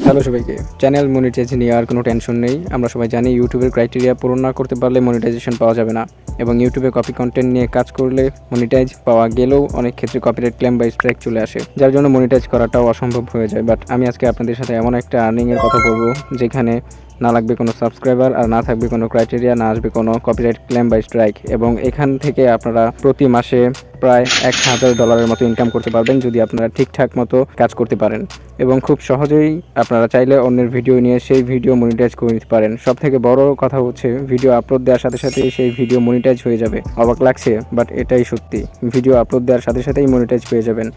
Hello সবাইকে। Channel monetize নিয়ে আর কোনো টেনশন নেই। আমরা সবাই জানি ইউটিউবের ক্রাইটেরিয়া পূরণ না করতে পারলে মনিটাইজেশন পাওয়া যাবে না, এবং ইউটিউবে কপি কন্টেন্ট নিয়ে কাজ করলে মনিটাইজ পাওয়া গেলেও অনেক ক্ষেত্রে কপিরাইট ক্লেম বা স্ট্রাইক চলে আসে, যার জন্য মনিটাইজ করাটাও অসম্ভব হয়ে যায়। বাট আমি আজকে আপনাদের সাথে এমন একটা আর্নিংয়ের কথা বলবো যেখানে না লাগবে কোনো সাবস্ক্রাইবার, আর না থাকবে কোনো ক্রাইটেরিয়া, না আসবে কোনো কপিরাইট ক্লেম বা স্ট্রাইক, এবং এখান থেকে আপনারা প্রতি মাসে প্রায় $1000 মতো ইনকাম করতে পারবেন যদি আপনারা ঠিকঠাক মতো কাজ করতে পারেন। এবং খুব সহজেই আপনারা চাইলে অন্যের ভিডিও নিয়ে সেই ভিডিও মনিটাইজ করে নিতে পারেন। সব থেকে বড় কথা হচ্ছে ভিডিও আপলোড দেওয়ার সাথে সাথেই সেই ভিডিও মনিটাইজ হয়ে যাবে। অবাক লাগছে, বাট এটাই সত্যি। ভিডিও আপলোড দেওয়ার সাথে সাথেই মনিটাইজ পেয়ে যাবেন।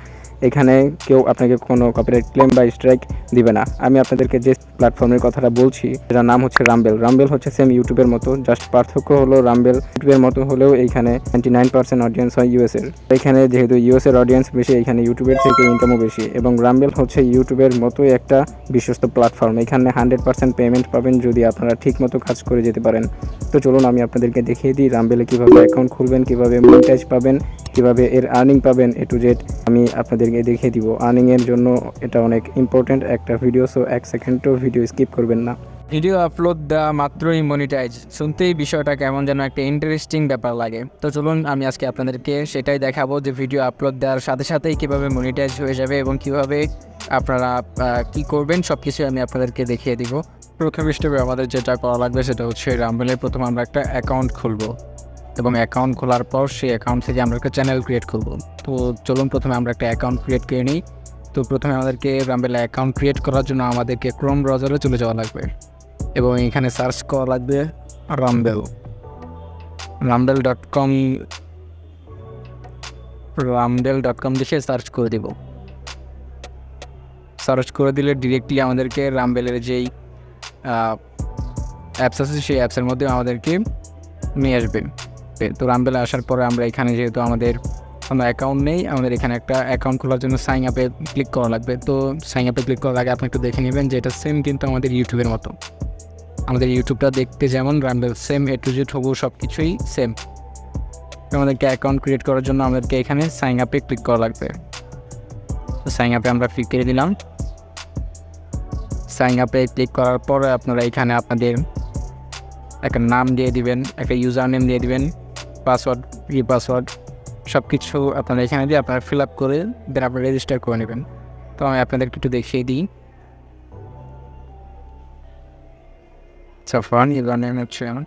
এখানে কেউ আপনাকে কোনো কপিরাইট ক্লেম বা স্ট্রাইক দিবে না। আমি আপনাদেরকে যে প্ল্যাটফর্মের কথাটা বলছি সেটার নাম হচ্ছে রাম্বেল। রাম্বেল হচ্ছে সেম ইউটিউবের মতো, জাস্ট পার্থক্য হলো রাম্বেল ইউটিউবের মতো হলেও এইখানে 99% অডিয়েন্স হয় ইউএসের। এখানে যেহেতু ইউএসের অডিয়েন্স বেশি, এখানে ইউটিউবের থেকে ইনকামও বেশি। এবং রাম্বেল হচ্ছে ইউটিউবের মতোই একটা বিশ্বস্ত প্ল্যাটফর্ম। এখানে 100% পেমেন্ট পাবেন যদি আপনারা ঠিক মতো কাজ করে যেতে পারেন। তো চলুন আমি আপনাদেরকে দেখিয়ে দিই রাম্বেলে কীভাবে অ্যাকাউন্ট খুলবেন, কীভাবে মনিটাইজ পাবেন, কীভাবে এর আর্নিং পাবেন। A to Z আমি আপনাদেরকে দেখিয়ে দিব। আর্নিংয়ের জন্য এটা অনেক ইম্পর্ট্যান্ট একটা ভিডিও, সো 1 সেকেন্ডও ভিডিও স্কিপ করবেন না। ভিডিও আপলোড দেওয়া মাত্রই মনিটাইজ, শুনতেই বিষয়টা কেমন যেন একটা ইন্টারেস্টিং ব্যাপার লাগে। তো চলুন আমি আজকে আপনাদেরকে সেটাই দেখাবো যে ভিডিও আপলোড দেওয়ার সাথে সাথেই কীভাবে মনিটাইজ হয়ে যাবে এবং কীভাবে আপনারা কী করবেন সব কিছু আমি আপনাদেরকে দেখিয়ে দিব। প্রথম স্টেপে আমাদের যেটা করা লাগবে সেটা হচ্ছে রাম্বেলে প্রথম আমরা একটা অ্যাকাউন্ট খুলবো, এবং অ্যাকাউন্ট খোলার পর সেই অ্যাকাউন্ট থেকে আমরা একটা চ্যানেল ক্রিয়েট করবো। তো চলুন প্রথমে আমরা একটা অ্যাকাউন্ট ক্রিয়েট করে নিই। তো প্রথমে আমাদেরকে রাম্বেলে অ্যাকাউন্ট ক্রিয়েট করার জন্য আমাদেরকে ক্রোম ব্রাউজারে চলে যাওয়া লাগবে, এবং এখানে সার্চ করা লাগবে রাম্বেল রাম্বেল.com রাম্বেল.com লিখে সার্চ করে দেব। সার্চ করে দিলে ডিরেক্টলি আমাদেরকে রাম্বেলের যেই অ্যাপস আছে সেই অ্যাপসের মধ্যে আমাদেরকে নিয়ে আসবে। তো রাম্বেলে আসার পরে আমরা এখানে যেহেতু আমাদের কোনো অ্যাকাউন্ট নেই, আমাদের এখানে একটা অ্যাকাউন্ট খোলার জন্য সাইন আপে ক্লিক করা লাগবে। তো সাইন আপে ক্লিক করার আগে আপনি একটু দেখে নেবেন যে এটা সেম কিন্তু আমাদের ইউটিউবের মতো। আমাদের ইউটিউবটা দেখতে যেমন রাম্বেল সেম A to Z হবু সব কিছুই সেম। আমাদেরকে অ্যাকাউন্ট ক্রিয়েট করার জন্য আমাদেরকে এখানে সাইন আপে ক্লিক করা লাগবে। তো সাইন আপে আমরা ক্লিক করে দিলাম। সাইন আপে ক্লিক করার পরে আপনারা এখানে আপনাদের একটা নাম দিয়ে দিবেন, একটা ইউজার নেম দিয়ে দিবেন, পাসওয়ার্ড, পাসওয়ার্ড সব কিছু আপনারা এখানে দিয়ে আপনারা ফিল আপ করে দেন আপনারা রেজিস্টার করে নেবেন। তো আমি আপনাদেরকে একটু দেখিয়ে দিই। সাফান ইউজার নেম হচ্ছে আমার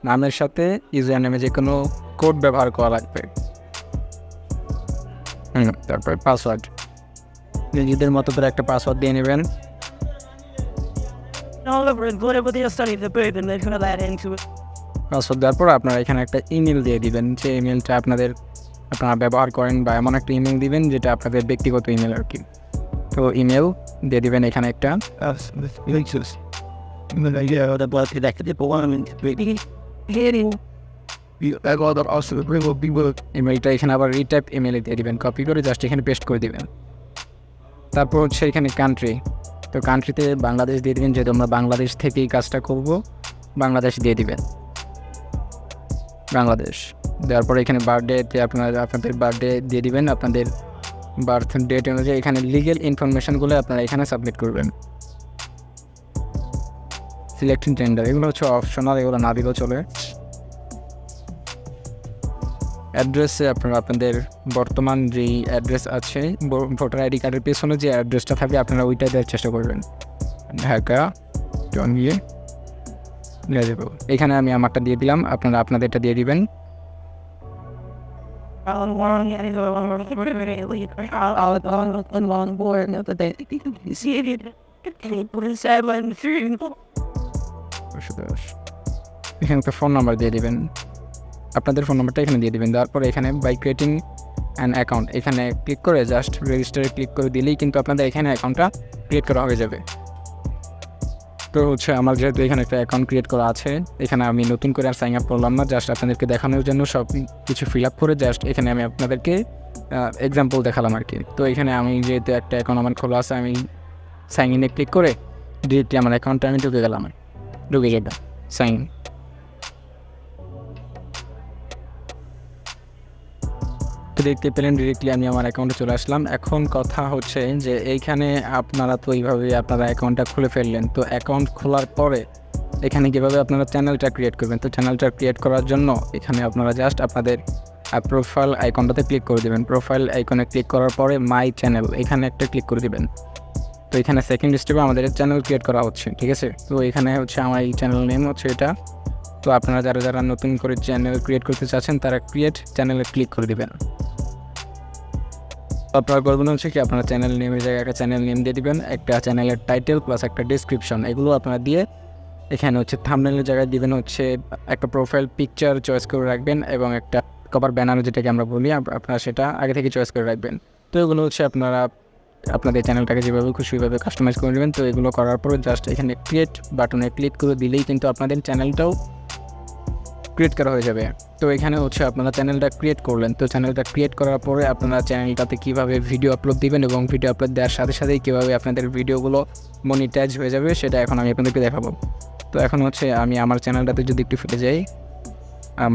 নামের সাথে ইউজার নেমে যে কোনো কোড ব্যবহার করা লাগবে। তারপরে পাসওয়ার্ড নিজেদের মতো করে একটা পাসওয়ার্ড দিয়ে নেবেন। পাসওয়ার্ড দেওয়ার পর আপনারা এখানে একটা ইমেল দিয়ে দিবেন, যে ইমেলটা আপনারা ব্যবহার করেন, বা এমন একটা ইমেল দিবেন যেটা আপনাদের ব্যক্তিগত ইমেল আর কি। তো ইমেল দিয়ে দিবেন এখানে একটা। ইমেলটা এখানে আবার রিটাইপ ইমেলে দিয়ে দিবেন, কপি করে জাস্ট এখানে পেস্ট করে দিবেন। তারপর হচ্ছে এখানে কান্ট্রি, তো কান্ট্রিতে বাংলাদেশ দিয়ে দিবেন, যেহেতু আমরা বাংলাদেশ থেকেই কাজটা করব, বাংলাদেশ দিয়ে দিবেন, বাংলাদেশ। দেওয়ার পরে এখানে বার্থডেতে আপনাদের বার্থডে দিয়ে দিবেন, আপনাদের বার্থ ডেট অনুযায়ী এখানে লিগেল ইনফরমেশনগুলো আপনারা এখানে সাবমিট করবেন। সিলেক্টিং জেন্ডার এগুলো হচ্ছে অপশনাল, এগুলো না দিলেও চলে। অ্যাড্রেসে আপনারা আপনাদের বর্তমান যেই অ্যাড্রেস আছে ভোটার আইডি কার্ডের পেছনে যে অ্যাড্রেসটা থাকবে আপনারা ওইটা দেওয়ার চেষ্টা করবেন। ঢাকা টঙ্গী গাজীপুর, এখানে আমি আমারটা দিয়ে দিলাম, আপনারা আপনাদেরটা দিয়ে দিবেন। এখানে একটা ফোন নাম্বার দিয়ে দিবেন, আপনাদের ফোন নাম্বারটা এখানে দিয়ে দিবেন। দেওয়ার পরে এখানে বাই ক্রিয়েটিং অ্যান অ্যাকাউন্ট এখানে ক্লিক করে জাস্ট রেজিস্টারে ক্লিক করে দিলেই কিন্তু আপনাদের এখানে অ্যাকাউন্টটা ক্রিয়েট করা হয়ে যাবে। তো হচ্ছে আমার যেহেতু এখানে একটা অ্যাকাউন্ট ক্রিয়েট করা আছে, এখানে আমি নতুন করে আর সাইন আপ করলাম না, জাস্ট আপনাদেরকে দেখানোর জন্য সব কিছু ফিল আপ করে জাস্ট এখানে আমি আপনাদেরকে এক্সাম্পল দেখালাম আর কি। তো এখানে আমি যেহেতু একটা অ্যাকাউন্ট আমার খোলা আছে, আমি সাইন ইনে ক্লিক করে ডিরেক্টলি আমার অ্যাকাউন্টটা আমি ঢুকে গেলাম, ঢুকে যেতাম সাইন। তো দেখতে পেলেন ডিরেক্টলি আমি আমার অ্যাকাউন্টে চলে আসলাম। এখন কথা হচ্ছে যে এইখানে আপনারা তো এইভাবে আপনারা অ্যাকাউন্টটা খুলে ফেললেন, তো অ্যাকাউন্ট খোলার পরে এখানে কীভাবে আপনারা চ্যানেলটা ক্রিয়েট করবেন। তো চ্যানেলটা ক্রিয়েট করার জন্য এখানে আপনারা জাস্ট আপনাদের প্রোফাইল আইকনটাতে ক্লিক করে দেবেন। প্রোফাইল আইকনে ক্লিক করার পরে মাই চ্যানেল এখানে একটা ক্লিক করে দেবেন। তো এখানে সেকেন্ড স্টেপে আমাদের চ্যানেল ক্রিয়েট করা হচ্ছে, ঠিক আছে। তো এখানে হচ্ছে আমার এই চ্যানেল নেম হচ্ছে এটা। তো আপনারা যারা যারা নতুন করে চ্যানেল ক্রিয়েট করতে চাচ্ছেন তারা ক্রিয়েট চ্যানেলে ক্লিক করে দেবেন। আপনারা করবেন হচ্ছে কি আপনারা চ্যানেল নেমের জায়গায় একটা চ্যানেল নেম দিয়ে দিবেন, একটা চ্যানেলের টাইটেল প্লাস একটা ডিসক্রিপশন, এগুলো আপনারা দিয়ে এখানে হচ্ছে থাম্বনেলের জায়গায় দিবেন হচ্ছে একটা প্রোফাইল পিকচার চয়েস করে রাখবেন এবং একটা কভার ব্যানার যেটাকে আমরা বলি আপনারা সেটা আগে থেকে চয়েস করে রাখবেন। তো এগুলো হচ্ছে আপনারা আপনাদের চ্যানেলটাকে যেভাবে খুশিভাবে কাস্টমাইজ করে নেবেন। তো এগুলো করার পরে জাস্ট এখানে ক্রিয়েট বাটনে ক্লিক করে দিলেই কিন্তু আপনাদের চ্যানেলটাও ক্রিয়েট করা হয়ে যাবে। তো এখানে হচ্ছে আপনারা চ্যানেলটা ক্রিয়েট করলেন। তো চ্যানেলটা ক্রিয়েট করার পরে আপনারা চ্যানেলটাতে কীভাবে ভিডিও আপলোড দিবেন এবং ভিডিও আপলোড দেওয়ার সাথে সাথেই কীভাবে আপনাদের ভিডিওগুলো মনিটাইজ হয়ে যাবে সেটা এখন আমি আপনাদেরকে দেখাবো। তো এখন হচ্ছে আমি আমার চ্যানেলটাতে যদি একটু ফিরে যাই,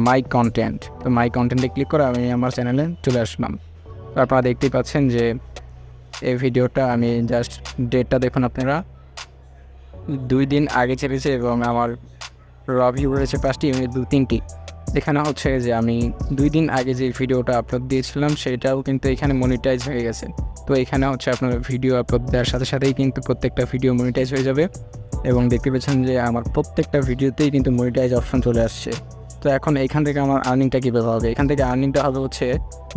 মাই কন্টেন্ট, তো মাই কন্টেন্টে ক্লিক করে আমি আমার চ্যানেলে চলে আসলাম। তো আপনারা দেখতেই পাচ্ছেন যে এই ভিডিওটা আমি জাস্ট ডেটটা দেখুন আপনারা 2 দিন আগে ছেড়েছে এবং আমার ভিউ রয়েছে 5টি ইউনিট 2-3টি। এখানে হচ্ছে যে আমি 2 দিন আগে যে ভিডিওটা আপলোড দিয়েছিলাম সেটাও কিন্তু এখানে মনিটাইজ হয়ে গেছে। তো এখানে হচ্ছে আপনার ভিডিও আপলোড দেওয়ার সাথে সাথেই কিন্তু প্রত্যেকটা ভিডিও মনিটাইজ হয়ে যাবে এবং দেখতে পাচ্ছেন যে আমার প্রত্যেকটা ভিডিওতেই কিন্তু মনিটাইজ অপশন চলে আসছে। তো এখন এইখান থেকে আমার আর্নিংটা কীভাবে হবে, এখান থেকে আর্নিংটা হবে হচ্ছে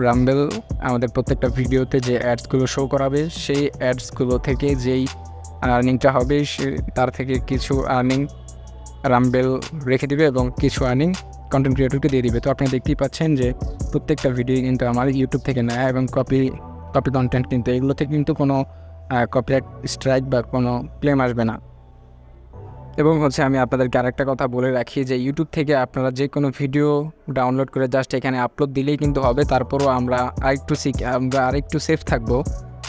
রাম্বেল আমাদের প্রত্যেকটা ভিডিওতে যে অ্যাডসগুলো শো করাবে সেই অ্যাডসগুলো থেকে যেই আর্নিংটা হবে তার থেকে কিছু আর্নিং রাম্বেল রেখে দিবে এবং কিছু আর্নিং কন্টেন্ট ক্রিয়েটরকে দিয়ে দিবে। তো আপনি দেখতেই পাচ্ছেন যে প্রত্যেকটা ভিডিও কিন্তু আমার ইউটিউব থেকে নেয় এবং কপি কন্টেন্ট, কিন্তু এগুলোতে কিন্তু কোনো কপিরাইট স্ট্রাইক বা কোনো ক্লেম আসবে না। এবং হচ্ছে আমি আপনাদেরকে আরেকটা কথা বলে রাখি যে ইউটিউব থেকে আপনারা যে কোনো ভিডিও ডাউনলোড করে জাস্ট এখানে আপলোড দিলেই কিন্তু হবে। তারপরও আমরা আরেকটু সেফ থাকবো।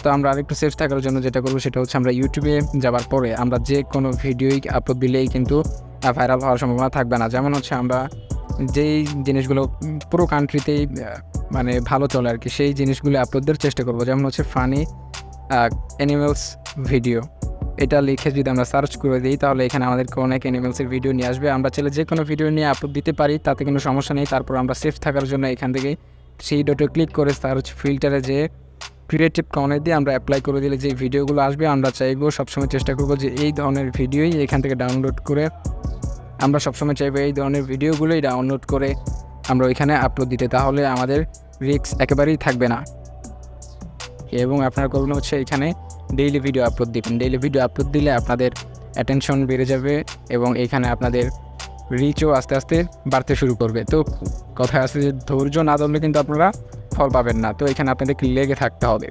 তো আমরা আরেকটু সেফ থাকার জন্য যেটা করবো সেটা হচ্ছে আমরা ইউটিউবে যাওয়ার পরে আমরা যে কোনো ভিডিওই আপলোড দিলেই কিন্তু ভাইরাল হওয়ার সম্ভাবনা থাকবে না। যেমন হচ্ছে আমরা যেই জিনিসগুলো পুরো কান্ট্রিতেই মানে ভালো চলে আর কি, সেই জিনিসগুলো আপলোড দেওয়ার চেষ্টা করবো। যেমন হচ্ছে ফানি অ্যানিমেলস ভিডিও, এটা লিখে যদি আমরা সার্চ করে দিই তাহলে এখানে আমাদেরকে অনেক অ্যানিমেলসের ভিডিও নিয়ে আসবে। আমরা চাইলে যে কোনো ভিডিও নিয়ে আপলোড দিতে পারি, তাতে কোনো সমস্যা নেই। তারপর আমরা সেফ থাকার জন্য এখান থেকে সেই ডটে ক্লিক করে সার্চ ফিল্টারে যে ক্রিয়েটিভ কর্নার দিয়ে আমরা অ্যাপ্লাই করে দিলে যে ভিডিওগুলো আসবে আমরা চাইবো সবসময় চেষ্টা করবো যে এই ধরনের ভিডিওই এখান থেকে ডাউনলোড করে, আমরা সবসময় চাইবো এই ধরনের ভিডিওগুলোই ডাউনলোড করে আমরা ওইখানে আপলোড দিতে, তাহলে আমাদের রিস্ক একেবারেই থাকবে না। এবং আপনারা করবেন হচ্ছে এখানে ডেইলি ভিডিও আপলোড দিবেন। ডেইলি ভিডিও আপলোড দিলে আপনাদের অ্যাটেনশন বেড়ে যাবে এবং এখানে আপনাদের রিচও আস্তে আস্তে বাড়তে শুরু করবে। তো কথা আছে যে ধৈর্য না ধরলে কিন্তু আপনারা ফল পাবেন না। তো এখানে আপনাদেরকে লেগে থাকতে হবে।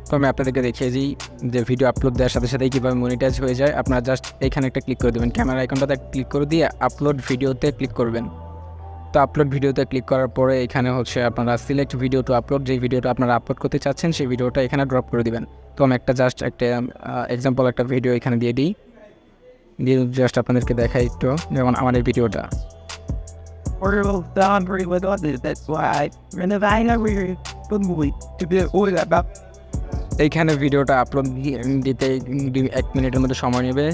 তো আমি আপনাদেরকে দেখিয়ে দিই যে ভিডিও আপলোড দেওয়ার সাথে সাথেই কীভাবে মনিটাইজ হয়ে যায়। আপনারা জাস্ট এখানে একটা ক্লিক করে দেবেন, ক্যামেরা আইকনটাতে ক্লিক করে দিয়ে আপলোড ভিডিওতে ক্লিক করবেন। তো আপলোড ভিডিওতে ক্লিক করার পরে এখানে হচ্ছে আপনারা সিলেক্ট ভিডিও টু আপলোড, যেই ভিডিওটা আপনারা আপলোড করতে চাচ্ছেন সেই ভিডিওটা এখানে ড্রপ করে দিবেন। তো আমি একটা এক্সাম্পল একটা ভিডিও এখানে দিয়ে জাস্ট আপনাদেরকে দেখাই একটু, যেমন আমার এই ভিডিওটা। এইখানে ভিডিওটা আপলোড দিতে 1 মিনিটের মধ্যে সময় নেবে।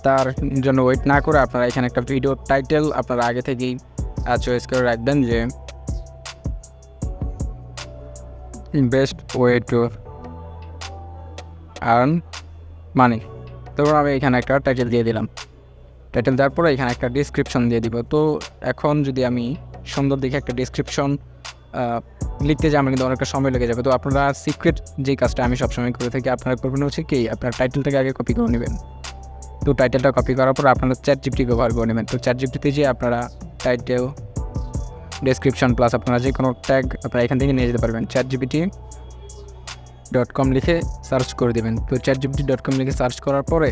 তার জন্য ওয়েট না করে আপনারা এখানে একটা ভিডিও টাইটেল আপনারা আগে থেকেই চয়েস করে রাখবেন যে best way to earn money. তারপর আমি এখানে একটা টাইটেল দিয়ে দিলাম। টাইটেল দেওয়ার পরে এখানে একটা ডিসক্রিপশন দিয়ে দিব। তো এখন যদি আমি সুন্দর দেখে একটা ডিসক্রিপশন লিখতে যাই আমার কিন্তু অনেকটা সময় লেগে যাবে। তো আপনারা সিক্রেট যেই কাজটা আমি সবসময় করে থাকি, আপনারা করবেন হচ্ছে কি আপনার টাইটেলটাকে আগে কপি করে নেবেন। তো টাইটেলটা কপি করার পর আপনারা ChatGPT ব্যবহার করে নেবেন। তো ChatGPT যে আপনারা টাইটেল ডেসক্রিপশন প্লাস আপনারা যে কোনো ট্যাগ আপনারা এখান থেকে নিয়ে যেতে পারবেন। ChatGPT.com লিখে সার্চ করে দেবেন। তো ChatGPT.com লিখে সার্চ করার পরে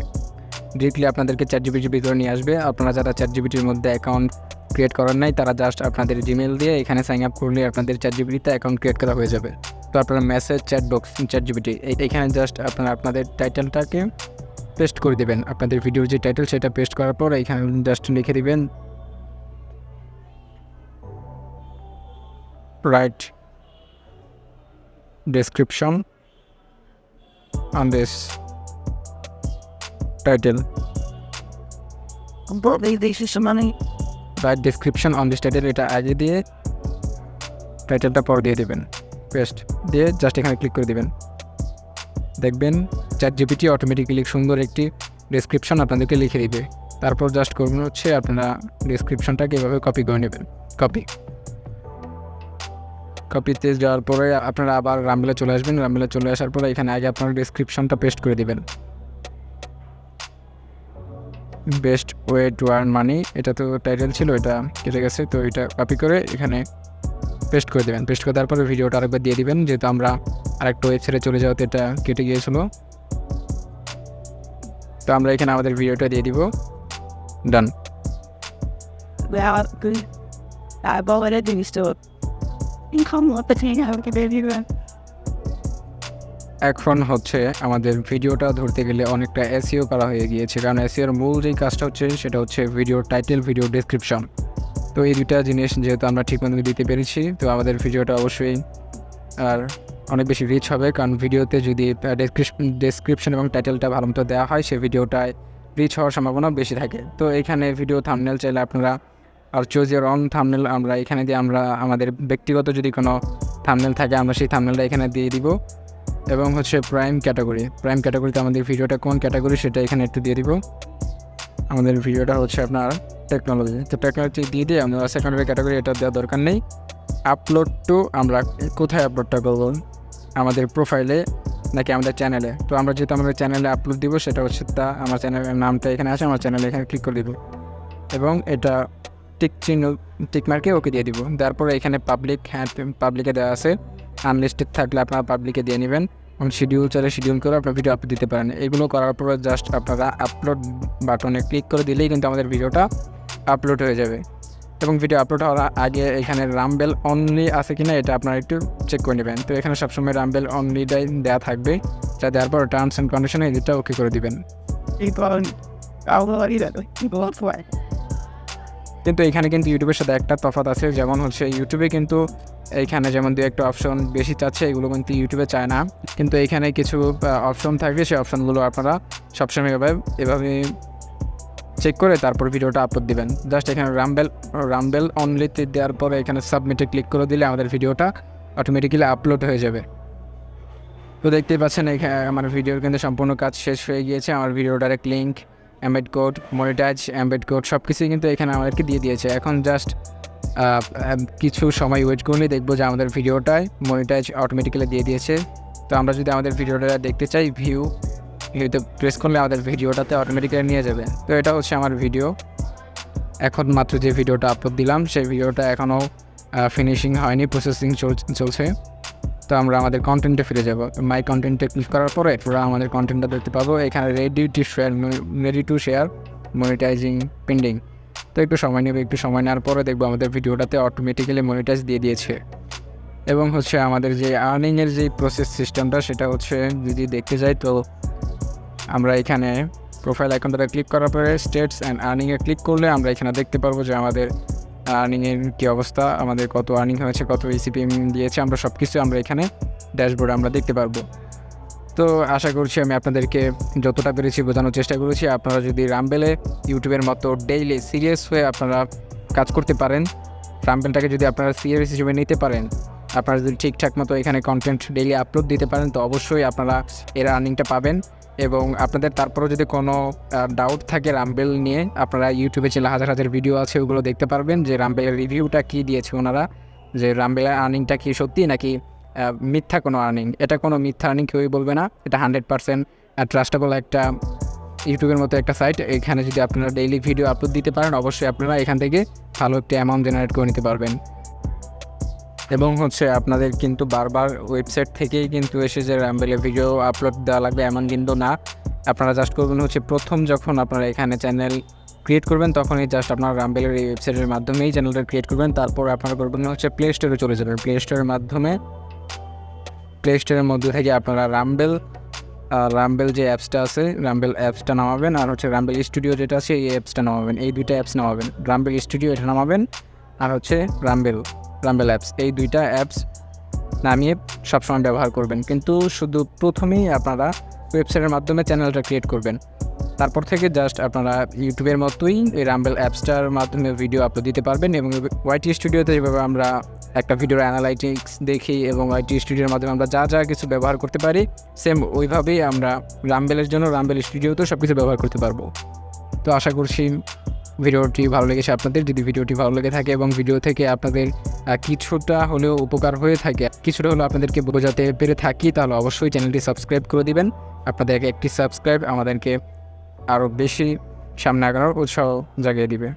ডিরেক্টলি আপনাদেরকে ChatGPT ভিতরে নিয়ে আসবে। আপনারা যারা ChatGPTর মধ্যে অ্যাকাউন্ট ক্রিয়েট করার নাই তারা জাস্ট আপনাদের জিমেল দিয়ে এখানে সাইন আপ করলে আপনাদের ChatGPTতে অ্যাকাউন্ট ক্রিয়েট করা হয়ে যাবে। তো আপনারা মেসেজ চ্যাট বক্স ChatGPT এখানে জাস্ট আপনারা আপনাদের টাইটেলটাকে পেস্ট করে দেবেন। আপনাদের ভিডিওর যে টাইটেল সেটা পেস্ট করার পর এখানে জাস্ট লিখে দিবেন write description on this title. Write description on this title, এটা আগে দিয়ে টাইটেলটা পর দিয়ে দেবেন, পেস্ট দিয়ে জাস্ট এখানে ক্লিক করে দেবেন। দেখবেন ChatGPT অটোমেটিক্যালি সুন্দর একটি ডেসক্রিপশন আপনাদেরকে লিখে দিবে। তারপর জাস্ট করবেন হচ্ছে আপনারা ডেসক্রিপশনটাকে এভাবে কপি করে নেবেন। কপিতে যাওয়ার পরে আপনারা আবার রামবেলে চলে আসবেন। রামবেলে চলে আসার পরে এখানে আগে আপনার ডেসক্রিপশনটা পেস্ট করে দেবেন। Best way to earn money, এটা তো টাইটেল ছিল, এটা কেটে গেছে, তো এটা কপি করে এখানে পেস্ট করে দেবেন। পেস্ট করে দেওয়ার পরে ভিডিওটা আরেকবার দিয়ে দিবেন, যেহেতু আমরা আরেকটা ওয়েবসাইটে চলে যাওয়াতে এটা কেটে গিয়েছিল। তো আমরা এখানে আমাদের ভিডিওটা দিয়ে দিব। ডান। এখন হচ্ছে আমাদের ভিডিওটা ধরতে গেলে অনেকটা এসইও করা হয়ে গিয়েছে, কারণ এসইওর মূল যেই কাজটা হচ্ছে সেটা হচ্ছে ভিডিও টাইটেল, ভিডিও ডেসক্রিপশন। তো এই দুইটা জিনিস যেহেতু আমরা ঠিকমতো দিতে পেরেছি, তো আমাদের ভিডিওটা অবশ্যই আর অনেক বেশি রিচ হবে, কারণ ভিডিওতে যদি ডেসক্রিপশন এবং টাইটেলটা ভালো মতো দেওয়া হয়, সে ভিডিওটায় রিচ হওয়ার সম্ভাবনা বেশি থাকে। তো এখানে ভিডিও থাম্বনেল চাইলে আপনারা আর চুজ ইয়ার অন থাম্বনেল, আমরা এখানে দিয়ে আমরা আমাদের ব্যক্তিগত যদি কোনো থাম্বনেল থাকে আমরা সেই থাম্বনেলটা এখানে দিয়ে দিব। এবং হচ্ছে প্রাইম ক্যাটাগরিতে আমাদের ভিডিওটা কোন ক্যাটাগরি সেটা এখানে একটু দিয়ে দিব। আমাদের ভিডিওটা হচ্ছে আপনার টেকনোলজি, তো টেকনোলজি দিয়ে দিয়ে আমরা সেকেন্ডারি ক্যাটাগরি এটা দেওয়ার দরকার নেই। আপলোড টু, আমরা কোথায় আপলোডটা করবো, আমাদের প্রোফাইলে নাকি আমাদের চ্যানেলে? তো আমরা যেহেতু আমাদের চ্যানেলে আপলোড দিব, সেটা হচ্ছে আমার চ্যানেলের নামটা এখানে আছে, আমার চ্যানেলে এখানে ক্লিক করে দিব এবং এটা টিক মার্কে ওকে দিয়ে দিব। তারপরে এখানে পাবলিক, হ্যাঁ পাবলিকে দেওয়া আছে, আনলিস্টেড থাকলে আপনারা পাবলিকে দিয়ে নেবেন। এবং শিডিউল চাইলে শিডিউল করে আপনার ভিডিও আপলোড দিতে পারেন। এগুলো করার পরে জাস্ট আপনারা আপলোড বাটনে ক্লিক করে দিলেই কিন্তু আমাদের ভিডিওটা আপলোড হয়ে যাবে। এবং ভিডিও আপলোড হওয়ার আগে এখানে রামবেল অনলি আছে কিনা এটা আপনারা একটু চেক করে নেবেন। তো এখানে সবসময় রামবেল অনলিটাই দেওয়া থাকবে, যা দেওয়ার পর টার্মস অ্যান্ড কন্ডিশনে এদিকটা ওকে করে দিবেন। কিন্তু এখানে কিন্তু ইউটিউবের সাথে একটা তফাৎ আছে, যেমন হচ্ছে ইউটিউবে কিন্তু এইখানে যেমন দু একটা অপশন বেশি চাচ্ছে, এগুলো কিন্তু ইউটিউবে চায় না। কিন্তু এখানে কিছু অপশন থাকবে, সেই অপশনগুলো আপনারা সবসময় এভাবে চেক করে তারপর ভিডিওটা আপলোড দিবেন। জাস্ট এখানে রামবেল অনলিতে দেওয়ার পরে এখানে সাবমিটে ক্লিক করে দিলে আমাদের ভিডিওটা অটোমেটিক্যালি আপলোড হয়ে যাবে। তো দেখতেই পাচ্ছেন এখানে আমার ভিডিওর কিন্তু সম্পূর্ণ কাজ শেষ হয়ে গিয়েছে। আমার video direct link, embed code, monetize, embed code সব কিছুই কিন্তু এখানে আমাদেরকে দিয়ে দিয়েছে। এখন জাস্ট কিছু সময় ওয়েট করলে দেখবো যে আমাদের ভিডিওটায় মনিটাইজ অটোমেটিক্যালি দিয়ে দিয়েছে। তো আমরা যদি আমাদের ভিডিওটা দেখতে চাই, ভিউতে প্রেস করলে আমাদের ভিডিওটাতে অটোমেটিক্যালি নিয়ে যাবে। তো এটা হচ্ছে আমার ভিডিও। এখন মাত্র যে ভিডিওটা আপলোড দিলাম সেই ভিডিওটা এখনও ফিনিশিং হয়নি, প্রসেসিং চলছে। তো আমরা আমাদের কন্টেন্টে ফিরে যাব। মাই কন্টেন্টে ক্লিক করার পরে পুরো আমাদের কন্টেন্টটা দেখতে পাবো। এখানে ready to share monetising pending. তো একটু সময় নেবে, একটু সময় নেওয়ার পরে দেখবো আমাদের ভিডিওটাতে অটোমেটিক্যালি মনিটাইজ দিয়ে দিয়েছে। এবং হচ্ছে আমাদের যে আর্নিংয়ের যে প্রসেস সিস্টেমটা সেটা হচ্ছে যদি দেখতে যাই, তো আমরা এখানে প্রোফাইল আইকনটা ক্লিক করার পরে স্টেটস অ্যান্ড আর্নিংয়ে ক্লিক করলে আমরা এখানে দেখতে পারবো যে আমাদের আর্নিংয়ের কী অবস্থা, আমাদের কত আর্নিং হয়েছে, কত ইসিপিএম দিয়েছে, আমরা সব কিছু আমরা এখানে ড্যাশবোর্ডে আমরা দেখতে পারবো। তো আশা করছি আমি আপনাদেরকে যতটা পেরেছি বোঝানোর চেষ্টা করেছি। আপনারা যদি রামবেলে ইউটিউবের মতো ডেইলি সিরিয়াস হয়ে আপনারা কাজ করতে পারেন, রামবেলটাকে যদি আপনারা সিরিয়াস হিসেবে নিতে পারেন, আপনারা যদি ঠিকঠাক মতো এখানে কন্টেন্ট ডেইলি আপলোড দিতে পারেন, তো অবশ্যই আপনারা এর আর্নিংটা পাবেন। এবং আপনাদের তারপরেও যদি কোনো ডাউট থাকে রামবেল নিয়ে, আপনারা ইউটিউবে চলে হাজার হাজার ভিডিও আছে, ওগুলো দেখতে পারবেন যে রামবেলের রিভিউটা কী দিয়েছে ওনারা, যে রামবেলের আর্নিংটা কি সত্যি নাকি মিথ্যা কোনো আর্নিং। এটা কোনো মিথ্যা আর্নিং কেউই বলবে না, এটা 100% ট্রাস্টেবল একটা ইউটিউবের মতো একটা সাইট। এখানে যদি আপনারা ডেইলি ভিডিও আপলোড দিতে পারেন, অবশ্যই আপনারা এখান থেকে ভালো একটা অ্যামাউন্ট জেনারেট করে নিতে পারবেন। এবং হচ্ছে আপনাদের কিন্তু বারবার ওয়েবসাইট থেকেই কিন্তু এসে যে রামবেলে ভিডিও আপলোড দেওয়া লাগবে এমন কিন্তু না। আপনারা জাস্ট করবেন হচ্ছে প্রথম যখন আপনারা এখানে চ্যানেল ক্রিয়েট করবেন, তখনই জাস্ট আপনারা রামবেলের এই ওয়েবসাইটের মাধ্যমেই চ্যানেলটা ক্রিয়েট করবেন। তারপর আপনারা করবেন হচ্ছে প্লে স্টোরে চলে যাবেন। প্লে স্টোরের মাধ্যমে প্লে স্টোরের মধ্যে থেকে আপনারা রামবেল যে অ্যাপসটা আছে, রামবেল অ্যাপসটা নামাবেন, আর হচ্ছে রামবেল স্টুডিও যেটা আছে এই অ্যাপসটা নামাবেন। এই দুইটা অ্যাপস নামাবেন, রামবেল স্টুডিও এটা নামাবেন, আর হচ্ছে রামবেল রাম্বেল অ্যাপস, এই দুইটা অ্যাপস নামিয়ে সবসময় ব্যবহার করবেন। কিন্তু শুধু প্রথমেই আপনারা ওয়েবসাইটের মাধ্যমে চ্যানেলটা ক্রিয়েট করবেন, তারপর থেকে জাস্ট আপনারা ইউটিউবের মতোই এই রাম্বেল অ্যাপসটার মাধ্যমে ভিডিও আপলোড দিতে পারবেন। এবং ওয়াইটি স্টুডিওতে যেভাবে আমরা একটা ভিডিওর অ্যানালাইটিক্স দেখি এবং ওয়াইটি স্টুডিওর মাধ্যমে আমরা যা যা কিছু ব্যবহার করতে পারি, সেম ওইভাবেই আমরা রাম্বেলের জন্য রাম্বেল স্টুডিওতেও সব কিছু ব্যবহার করতে পারবো। তো আশা করছি ভিডিওটি ভালো লেগেছে আপনাদের। যদি ভিডিওটি ভালো লেগে থাকে এবং ভিডিও থেকে আপনাদের কিছুটা হলেও উপকার হয়ে থাকে, কিছুটা হলেও আপনাদেরকে বোঝাতে পেরে থাকি, তাহলে অবশ্যই চ্যানেলটি সাবস্ক্রাইব করে দিবেন। আপনাদের একটি সাবস্ক্রাইব আমাদেরকে আরও বেশি সামনে আগানোর উৎসাহ জাগিয়ে দিবে।